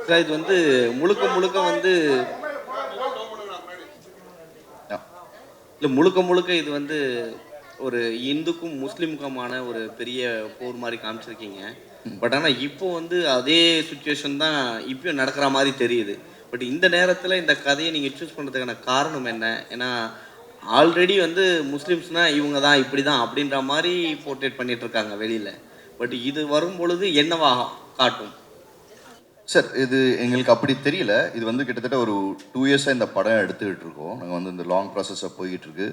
Sir இது வந்து முழுக்க முழுக்க வந்து இல்லை முழுக்க முழுக்க இது வந்து ஒரு இந்துக்கும் முஸ்லீமுக்குமான ஒரு பெரிய போர் மாதிரி காமிச்சிருக்கீங்க. பட் ஆனால் இப்போ வந்து அதே சுச்சுவேஷன் தான் இப்பயும் நடக்கிற மாதிரி தெரியுது. பட் இந்த நேரத்தில் இந்த கதையை நீங்கள் சூஸ் பண்ணுறதுக்கான காரணம் என்ன? ஏன்னா ஆல்ரெடி வந்து முஸ்லீம்ஸ்னால் இவங்க தான் இப்படி தான் அப்படின்ற மாதிரி போர்ட்ரேட் பண்ணிட்டு இருக்காங்க வெளியில். பட் இது வரும் பொழுது என்னவா காட்டும்? சார் இது எங்களுக்கு அப்படி தெரியல. இது வந்து கிட்டத்தட்ட ஒரு 2 இயர்ஸாக இந்த படம் எடுத்துக்கிட்டு இருக்கோம். நாங்கள் வந்து இந்த லாங் ப்ராசஸாக போய்கிட்டு இருக்கு.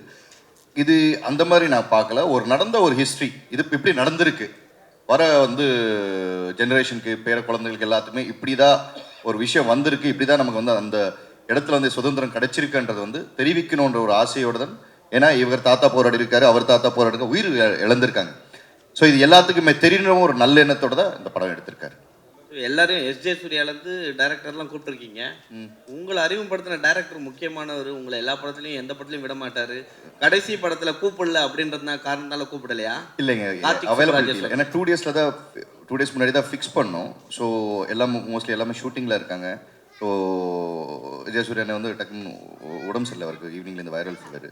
இது அந்த மாதிரி நான் பார்க்கல. ஒரு நடந்த ஒரு ஹிஸ்ட்ரி இது இப்படி நடந்திருக்கு. வர வந்து ஜெனரேஷனுக்கு பேர குழந்தைகளுக்கு எல்லாத்துக்குமே இப்படி தான் ஒரு விஷயம் வந்திருக்கு. இப்படி தான் நமக்கு வந்து அந்த இடத்துல வந்து சுதந்திரம் கிடைச்சிருக்குன்றது வந்து தெரிவிக்கணுன்ற ஒரு ஆசையோடு தான். ஏன்னா இவர் தாத்தா போராடி இருக்காரு, அவர் தாத்தா போராடி உயிர் இழந்திருக்காங்க. ஸோ இது எல்லாத்துக்குமே தெரியணும் ஒரு நல்ல எண்ணத்தோடு தான் இந்த படம் எடுத்திருக்காரு. எல்லாரையும் எஸ்ஜே சூர்யாலேருந்து டைரக்டர்லாம் கூப்பிட்டுருக்கீங்க. உங்களை அறிமுகப்படுத்தின டைரக்டர் முக்கியமானவர். உங்களை எல்லா படத்துலையும் எந்த படத்துலையும் விட மாட்டார். கடைசி படத்தில் கூப்பிடல அப்படின்றதுனா காரணத்தால கூப்பிடலையா? இல்லைங்க, அவைலபிலிட்டி இல்லை. ஏன்னா 2 டேஸ் முன்னாடி தான் ஃபிக்ஸ் பண்ணோம். ஸோ எல்லாம் மோஸ்ட்லி எல்லாமே ஷூட்டிங்கில் இருக்காங்க. ஸோ விஜய் சூர்யானை வந்து டக்குன்னு உடம்பு சரியில்லை அவருக்கு. ஈவினிங்லேருந்து வைரல் ஃபீவர்.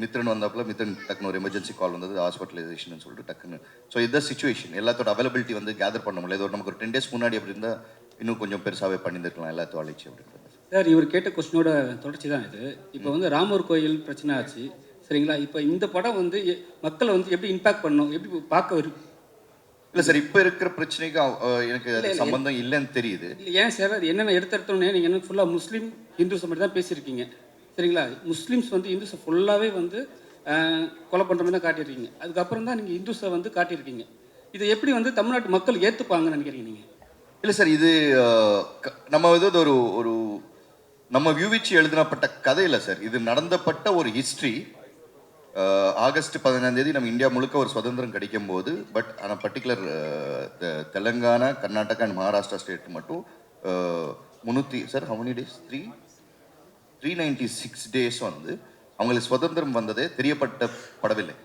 மித்ரன் வந்தாப்புல மித்ரன் டக்குன்னு ஒரு எமர்ஜென்சி கால் வந்தது, ஹாஸ்பிட்டலைசேஷன் சொல்லிட்டு டக்குன்னு. ஸோ இதுதான் சுச்சுவேஷன். எல்லாத்தோட அவைலபிலிட்டி வந்து கேதர் பண்ண முடியல. இது ஒரு நமக்கு ஒரு 10 டேஸ் முன்னாடி அப்படி இருந்தால் இன்னும் கொஞ்சம் பெருசாகவே பண்ணியிருக்கலாம் எல்லாத்தையும் அழைச்சி அப்படின்றது. சார் இவர் கேட்ட கொஸ்டினோட தொடர்ச்சி தான் இது. இப்போ வந்து ராமர் கோயில் பிரச்சனை ஆச்சு சரிங்களா? இப்போ இந்த படம் வந்து மக்களை வந்து எப்படி இம்பாக்ட் பண்ணும், எப்படி பார்க்க வரும்? இல்லை சார், இப்போ இருக்கிற பிரச்சனைக்கு எனக்கு சம்பந்தம் இல்லைன்னு தெரியுது. இல்லை ஏன் சார் அது என்னென்ன எடுத்தோடனே நீங்கள் என்ன ஃபுல்லாக முஸ்லீம் இந்துஸ் மட்டும் தான் பேசியிருக்கீங்க சரிங்களா? முஸ்லீம்ஸ் வந்து இந்துஸை ஃபுல்லாகவே வந்து கொலை பண்ணுற மாதிரி தான் காட்டியிருக்கீங்க. அதுக்கப்புறம் தான் நீங்கள் இந்துஸை வந்து காட்டியிருக்கீங்க. இதை எப்படி வந்து தமிழ்நாட்டு மக்கள் ஏற்றுப்பாங்கன்னு நினைக்கிறீங்க நீங்கள்? இல்லை சார், இது நம்ம இது ஒரு ஒரு நம்ம வியூவிச்சு எழுதினப்பட்ட கதை இல்லை சார். இது நடந்தப்பட்ட ஒரு ஹிஸ்ட்ரி. ஆகஸ்ட் 15 நம்ம இந்தியா முழுக்க ஒரு சுதந்திரம் கிடைக்கும் போது, பட் ஆனால் particular Telangana, Karnataka and Maharashtra state மட்டும் 300 sir how many days 396 days வந்து அவங்களுக்கு சுதந்திரம் வந்ததே தெரியப்படவில்லை.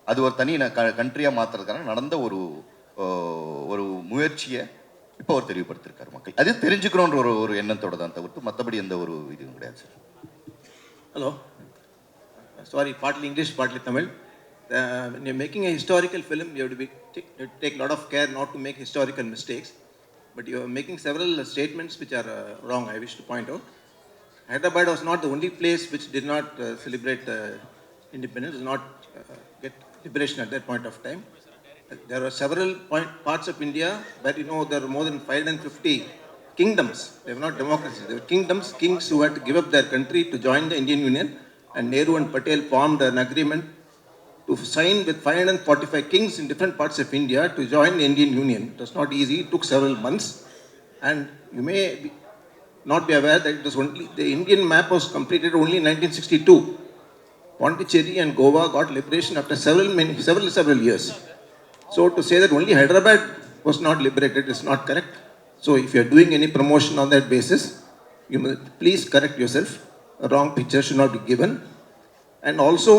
அது ஒரு தனி கண்ட்ரியாக மாற்றுறதுக்கான நடந்த ஒரு ஒரு முயற்சியை இப்போ அவர் தெரியப்படுத்திருக்காரு மக்கள். அது தெரிஞ்சுக்கணுன்ற ஒரு எண்ணத்தோட தான் தவிர்த்து மற்றபடி எந்த ஒரு இதுவும் கிடையாது sir. Hello, sorry, partly English, partly Tamil. When you're making a historical film, you have to take a lot of care not to make historical mistakes. But you're making several statements which are wrong, I wish to point out. Hyderabad was not the only place which did not celebrate independence, did not get liberation at that point of time. There are several parts of India where there are more than 550 kingdoms. They were not democracies, they were kingdoms, kings who had to give up their country to join the Indian Union. And Nehru and Patel formed an agreement to sign with 545 kings in different parts of India to join the Indian Union. It was not easy, it took several months. And you may not be aware that it was only the Indian map was completed only in 1962. Pondicherry and Goa got liberation after several years. So to say that only Hyderabad was not liberated is not correct. So if you are doing any promotion on that basis, you must please correct yourself. A wrong picture should not be given. And also,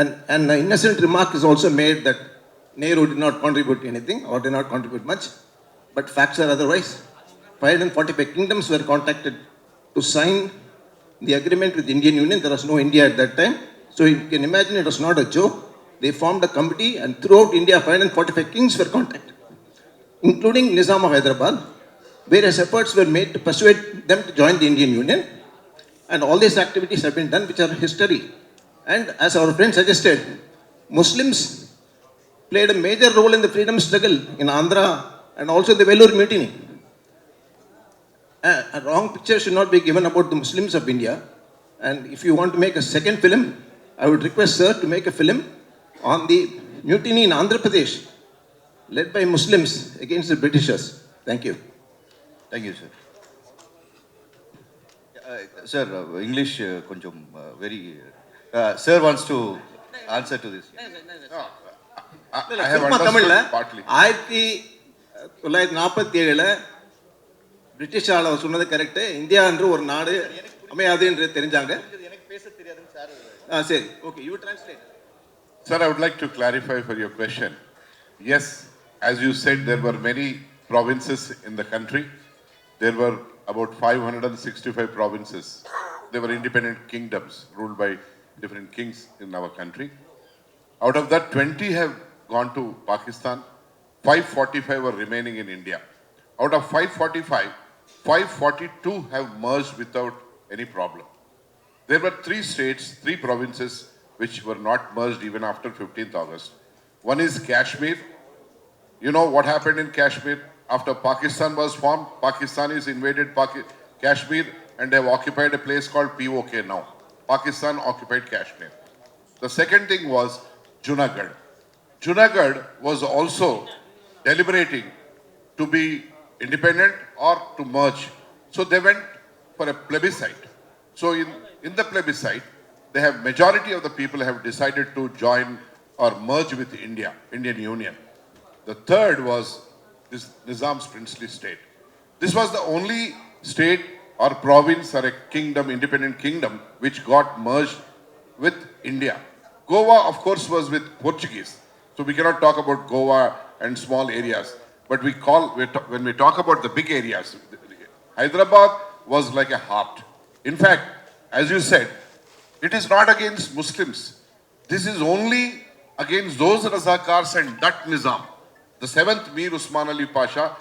an innocent remark is also made that Nehru did not contribute anything or did not contribute much, but facts are otherwise. 545 kingdoms were contacted to sign the agreement with the Indian Union. There was no India at that time. So you can imagine it was not a joke. They formed a committee and throughout India 545 kings were contacted, including Nizam of Hyderabad. Various efforts were made to persuade them to join the Indian Union. And all these activities have been done which are history. And as our friend suggested, Muslims played a major role in the freedom struggle in Andhra and also the Vellore Mutiny. A wrong picture should not be given about the Muslims of India. And if you want to make a second film, I would request sir to make a film on the mutiny in Andhra Pradesh led by Muslims against the Britishers. Thank you. Thank you, sir. Sir, English konjam very sir wants to answer to this. I have understood partly. 1947 British ஆள சொன்னது correct. India என்று ஒரு நாடு அமையாது என்று தெரிஞ்சாங்க. எனக்கு பேச தெரியாதுன்னு சார். சரி, okay, you translate. Sir, I would like to clarify for your question. Yes, as you said, there were many provinces in the country. There were about 565 provinces. They were independent kingdoms ruled by different kings in our country. Out of that, 20 have gone to Pakistan. 545 were remaining in India. Out of 545, 542 have merged without any problem. There were 3 states, 3 provinces which were not merged even after 15th August. One is Kashmir. You know what happened in Kashmir? After Pakistan was formed, Pakistanis invaded Kashmir and they have occupied a place called POK now. Pakistan occupied Kashmir. The second thing was Junagadh. Junagadh was also deliberating to be independent or to merge. So they went for a plebiscite. So in the plebiscite, majority of the people have decided to join or merge with India, Indian Union. The third was this Nizam's princely state. This was the only state or province or a kingdom, independent kingdom, which got merged with India. Goa, of course, was with Portuguese. So we cannot talk about Goa and small areas. But when we talk about the big areas, Hyderabad was like a heart. In fact, as you said, it is not against Muslims. This is only against those Razakars and that Nizam. The 7th Mir Usman Ali Pasha,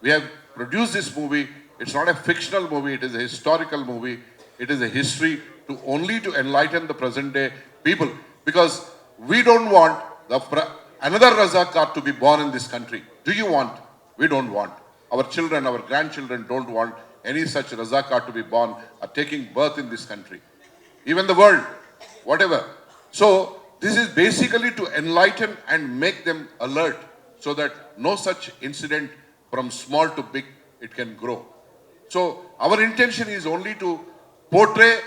we have produced this movie. It's not a fictional movie, it is a historical movie. It is a history to enlighten the present day people. Because we don't want another Razakar to be born in this country. Do you want? We don't want. Our children, our grandchildren don't want any such Razakar to be born or taking birth in this country. Even the world, whatever. So, this is basically to enlighten and make them alert so that no such incident from small to big, it can grow. So, our intention is only to portray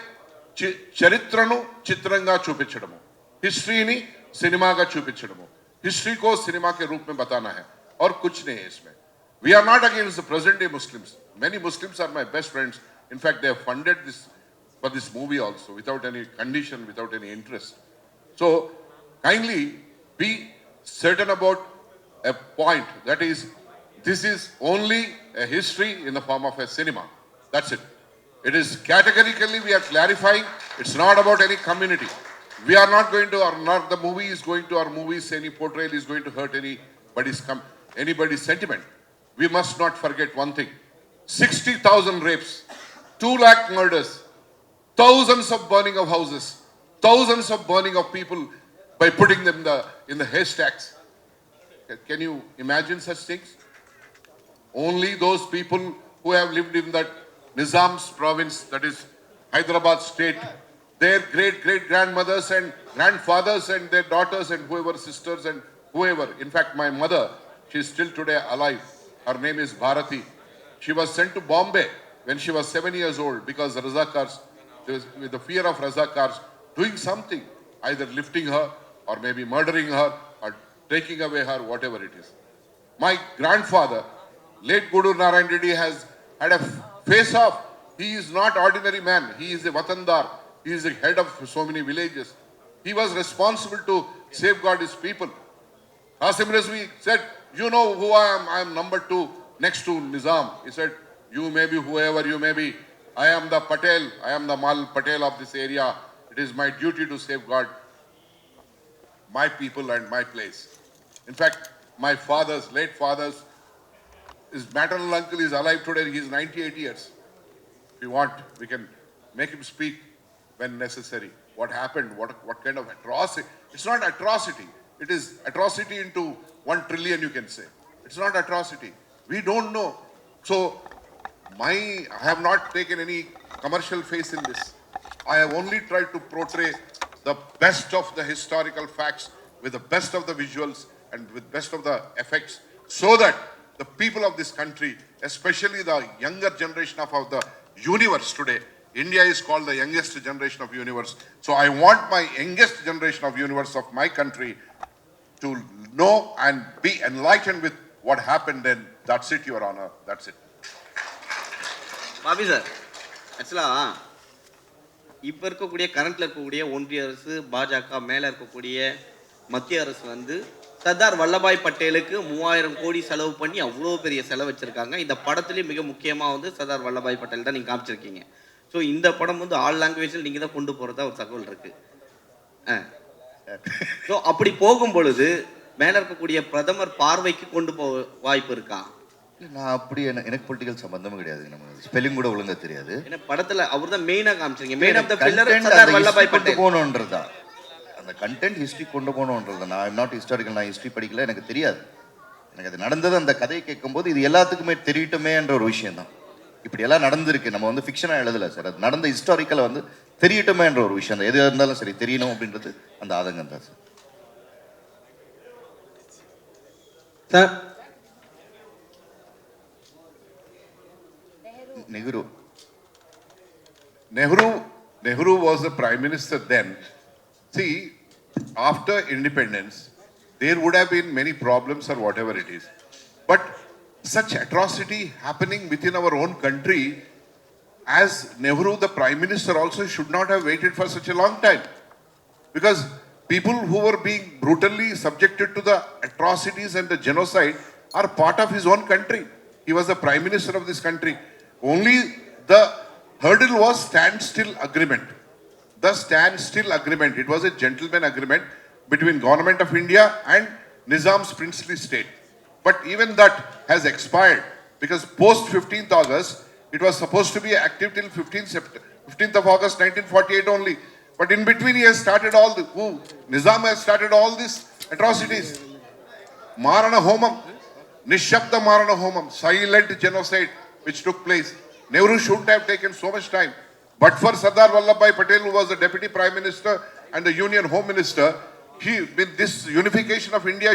Charitranu Chitranga Chupichadamu. History ni cinema ka chupichadamu. History ko cinema ke roop mein batana hai. Aur kuch nahi hai isme. We are not against the present day Muslims. Many Muslims are my best friends. In fact, they have funded for this movie also without any condition, without any interest. So, kindly be certain about a point, that is, this is only a history in the form of a cinema. That's it. It is categorically, we are clarifying, it's not about any community. We are not going to, or not the movie is going to, our movies, any portrayal is going to hurt anybody's sentiment. We must not forget one thing. 60,000 rapes, 2 lakh murders, thousands of burning of houses, thousands of burning of people by putting them in the haystacks. Can you imagine such things? Only those people who have lived in that Nizam's province, that is Hyderabad state, their great-great-grandmothers and grandfathers and their daughters and whoever, sisters and whoever. In fact, my mother, she is still today alive. Her name is Bharati. She was sent to Bombay when she was 7 years old because the Razakars, with the fear of Razakars, doing something, either lifting her or maybe murdering her or taking away her, whatever it is. My grandfather, late Gudu Narayan Reddy, has had a face-off. He is not ordinary man. He is a Watandar. He is the head of so many villages. He was responsible to safeguard his people. Qasim Rizvi said, you know who I am? I am number 2 next to Nizam. He said, you may be whoever you may be. I am the Patel. I am the Mal Patel of this area. It is my duty to safeguard my people and my place. In fact, my late father's, his maternal uncle is alive today. He is 98 years. If you want, we can make him speak when necessary. What happened? What kind of atrocity? It's not atrocity. It is atrocity into 1 trillion, you can say. It's not atrocity. We don't know. So, I have not taken any commercial face in this. I have only tried to portray the best of the historical facts with the best of the visuals and with best of the effects so that the people of this country, especially the younger generation of the universe today, India is called the youngest generation of universe. So I want my youngest generation of universe of my country to know and be enlightened with what happened then. That's it, Your Honor. That's it. Bobby sir, ஆக்சுவலாக இப்போ இருக்கக்கூடிய கரண்ட்டில் இருக்கக்கூடிய ஒன்றிய அரசு, பாஜக மேலே இருக்கக்கூடிய மத்திய அரசு வந்து சர்தார் வல்லபாய் பட்டேலுக்கு 3000 கோடி செலவு பண்ணி அவ்வளோ பெரிய செலவு வச்சிருக்காங்க. இந்த படத்துலேயும் மிக முக்கியமாக வந்து சர்தார் வல்லபாய் பட்டேல் தான் நீங்கள் காமிச்சிருக்கீங்க. ஸோ இந்த படம் வந்து ஆல் லாங்குவேஜில் நீங்கள் தான் கொண்டு போகிறதா ஒரு தகவல் இருக்கு. ஸோ அப்படி போகும் பொழுது மேலே இருக்கக்கூடிய பிரதமர் பார்வைக்கு கொண்டு போக வாய்ப்பு இருக்கா? நான் அப்படி எனக்கு பொலிட்டிக்கல் சம்பந்தமும் கிடையாது. நம்ம ஸ்பெல்லிங் கூட ஒழுங்கா தெரியாது. ஏன்னா படத்தில் அவர் தான் மெயினாக காமிச்சிருக்கீங்க. Main of the pillar Sardar Vallabhbhai Patel போகணுன்றதா, அந்த கண்டென்ட் ஹிஸ்ட்ரி கொண்டு போகணுன்றது. நான் ஐம் நாட் ஹிஸ்டாரிக்கல், நான் ஹிஸ்ட்ரி படிக்கல, எனக்கு தெரியாது. எனக்கு அது நடந்தது, அந்த கதையை கேட்கும்போது இது எல்லாத்துக்குமே தெரியட்டுமேன்ற ஒரு விஷயம் தான். இப்படி எல்லாம் நடந்திருக்கு, நம்ம வந்து ஃபிக்ஷனாக எழுதலை சார். அது நடந்த ஹிஸ்டாரிக்கலை வந்து தெரியட்டுமேன்ற ஒரு விஷயம் தான். எது இருந்தாலும் சரி தெரியணும் அப்படின்றது அந்த ஆதங்கம் தான் sir. Sir Nehru was the prime minister then. See, after independence, there would have been many problems or whatever it is. But such atrocity happening within our own country, as Nehru, the prime minister, also should not have waited for such a long time. Because people who were being brutally subjected to the atrocities and the genocide are part of his own country. He was the prime minister of this country. Only the hurdle was standstill agreement. The standstill agreement. It was a gentleman agreement between Government of India and Nizam's princely state. But even that has expired because post 15th August, it was supposed to be active till 15th of August 1948 only. But in between he has started all the, Nizam has started all these atrocities. Marana Homam, Nishabda Marana Homam, silent genocide which took place. Nehru shouldn't have taken so much time. But for Sardar Vallabhbhai Patel, who was the Deputy Prime Minister and the Union Home Minister, with this unification of India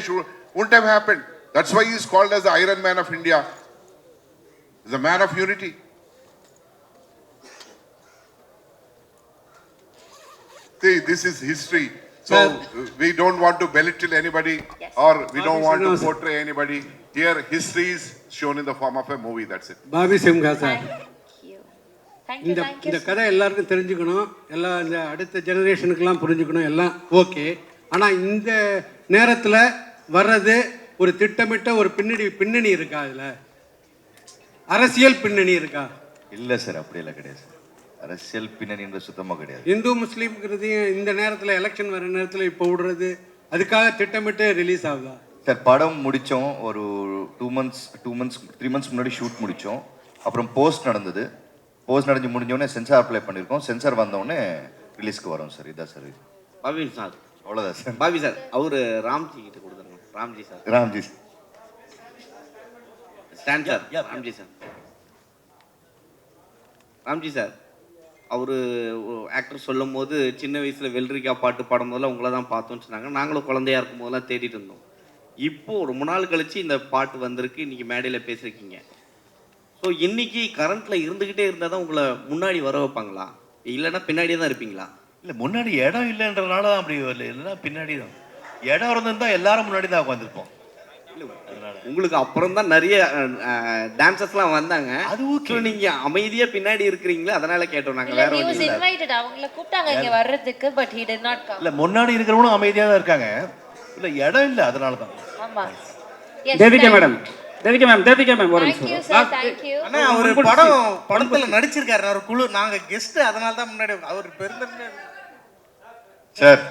wouldn't have happened. That's why he is called as the Iron Man of India. He's a man of unity. See, this is history. So we don't want to belittle anybody or we don't want to portray anybody. Here, history is shown in the form of a movie. That's it. Bobby Simha sir, இந்த கதை எல்லாருக்கும் தெரிஞ்சுக்கணும், எல்லாம் இந்த அடுத்த ஜெனரேஷனுக்கெல்லாம் புரிஞ்சுக்கணும், எல்லாம் okay. ஆனால் இந்த நேரத்தில் வர்றது ஒரு திட்டமிட்ட ஒரு பின்னணி இருக்கா? அதில் அரசியல் பின்னணி இருக்கா? இல்லை சார், அப்படியெல்லாம் கிடையாது சார். அரசியல் பின்னணின்ற சுத்தமாக கிடையாது. இந்து முஸ்லீம்ங்கிறதையும் இந்த நேரத்தில் எலெக்ஷன் வர நேரத்தில் இப்போ விடுறது அதுக்காக திட்டமிட்டு ரிலீஸ் ஆகுதா சார்? படம் முடித்தோம், ஒரு 3 months முன்னாடி ஷூட் முடித்தோம். அப்புறம் போஸ்ட் நடந்தது. போஸ்ட் நடந்து முடிஞ்சோடனே சென்சார் அப்ளை பண்ணியிருக்கோம். சென்சார் வந்தோடனே ரிலீஸ்க்கு வரோம் சார். இதான் சார் இது. பாபி சார், அவ்வளோதான் சார். பாபி சார், அவரு ராம்ஜி கிட்ட கொடுத்துருங்க. Ramji sir, Ramji stand sir, Ramji sir, Ramji sir. அவர் ஆக்டர் சொல்லும் போது சின்ன வயசில் வெள்ளரிக்காய் பாட்டு பாடும் போதெல்லாம் உங்களை தான் பார்த்தோன்னு சொன்னாங்க. நாங்களும் குழந்தையா இருக்கும் போதெல்லாம் தேடிட்டு இருந்தோம். இப்போது ரொம்ப நாள் கழித்து இந்த பாட்டு வந்திருக்கு, இன்றைக்கி மேடையில் பேசியிருக்கீங்க. ஸோ இன்றைக்கி கரண்ட்டில் இருந்துக்கிட்டே இருந்தால் தான் உங்களை முன்னாடி வர வைப்பாங்களா, இல்லைன்னா பின்னாடியே தான் இருப்பீங்களா? இல்லை, முன்னாடி இடம் இல்லைன்றதுனால தான் அப்படி வரல, இல்லைன்னா பின்னாடி தான். இடம் இருந்திருந்தால் எல்லாரும் முன்னாடி தான் உட்காந்துருப்போம். உங்களுக்கு அப்புறம் தான் நிறைய டான்சர்ஸ்லாம் வந்தாங்க. அது ஓகே, நீங்க அமைதியா பின்னாடி இருக்கிறீங்களா, அதனால கேட்டோம் நாங்க. வேற ஒண்ணும் இல்ல, அவங்கள கூப்பிட்டாங்க இங்க வர்றதுக்கு, but he did not come. இல்ல, முன்னாடி இருக்கிறவங்களும் அமைதியா தான் இருக்காங்க. இல்ல, இடம் இல்ல, அதனால தான். ஆமா. தேவிகா மேடம், தேவிகா மேம் ஒரு நிமிஷம். Thank you. அண்ணா, அவர் படத்துல நடிச்சிருக்காரு. அவர் குழு, நாங்க கெஸ்ட், அதனால தான் முன்னாடி அவர் பெருந்தன்மை. சார்,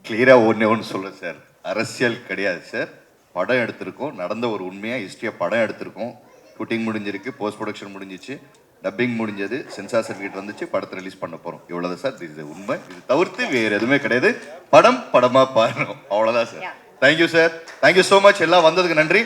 கிளியரா ஒன்று சொல்ல சார், அரசியல் கிடையாது சார். படம் எடுத்திருக்கோம், நடந்த ஒரு உண்மையாக ஹிஸ்ட்ரியாக படம் எடுத்திருக்கோம். ஷூட்டிங் முடிஞ்சிருக்கு, போஸ்ட் ப்ரொடக்ஷன் முடிஞ்சிச்சு, டப்பிங் முடிஞ்சது, சென்சார் சர்டிஃபிகேட் வந்துச்சு, படத்தை ரிலீஸ் பண்ண போகிறோம். இவ்வளோதான் சார். இது உண்மை. இது தவிர்த்து வேறு எதுவுமே கிடையாது. படமாக பாருங்க, அவ்வளோதான் sir. Thank you sir, thank you so much. எல்லாம் வந்ததுக்கு நன்றி.